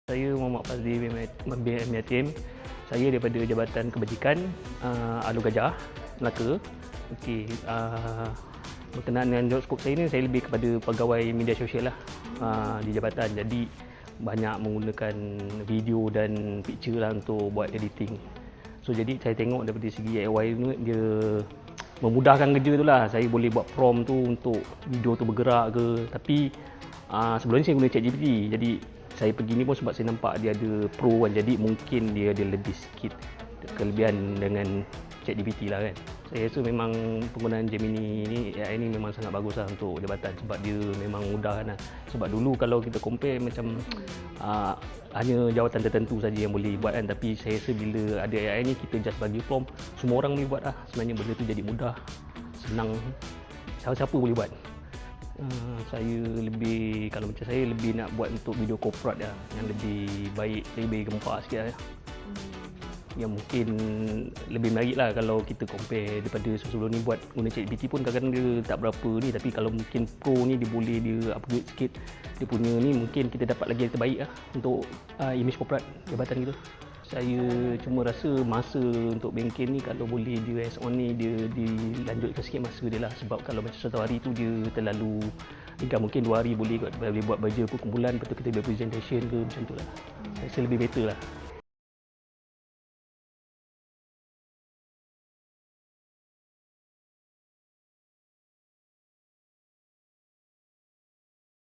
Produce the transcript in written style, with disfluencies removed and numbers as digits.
Saya Muhammad Fazli bin Yatim. Saya daripada Jabatan Kebajikan Alor Gajah, Melaka. Okey, berkenaan dengan job scope saya ni, saya lebih kepada pegawai media sosial lah di jabatan. Jadi banyak menggunakan video dan picture lah untuk buat editing. So jadi saya tengok daripada segi AI ni, dia memudahkan kerja tu lah. Saya boleh buat prompt tu untuk video tu bergerak ke. Tapi sebelum ni saya guna ChatGPT. Jadi saya pergi ni pun sebab saya nampak dia ada pro kan. Jadi mungkin dia ada lebih sikit kelebihan dengan ChatGPT lah kan. Saya rasa memang penggunaan Gemini ni, AI ni memang sangat bagus lah untuk jabatan. Sebab dia memang mudah kan lah. Sebab dulu kalau kita compare macam hanya jawatan tertentu saja yang boleh buat kan. Tapi saya rasa bila ada AI ni, kita just bagi prompt, semua orang boleh buat lah. Sebenarnya benda tu jadi mudah, senang, siapa-siapa boleh buat. Saya lebih, kalau macam saya lebih nak buat untuk video corporate lah, yang lebih baik, lebih gempak sikit lah. Yang mungkin lebih menarik lah kalau kita compare daripada sebelum ni. Buat guna ChatGPT pun kadang-kadang dia tak berapa ni, tapi kalau mungkin Pro ni dia boleh dia upgrade sikit dia punya ni, mungkin kita dapat lagi yang terbaik lah untuk image corporate jabatan kita. Saya cuma rasa masa untuk bengkel ni kalau boleh dia as on ni, dia dilanjutkan sikit masa dia lah. Sebab kalau macam satu hari tu dia terlalu tinggal, mungkin 2 hari boleh buat baju perkumpulan, lepas tu kita buat presentation ke, macam tu lah. Saya rasa lebih better lah.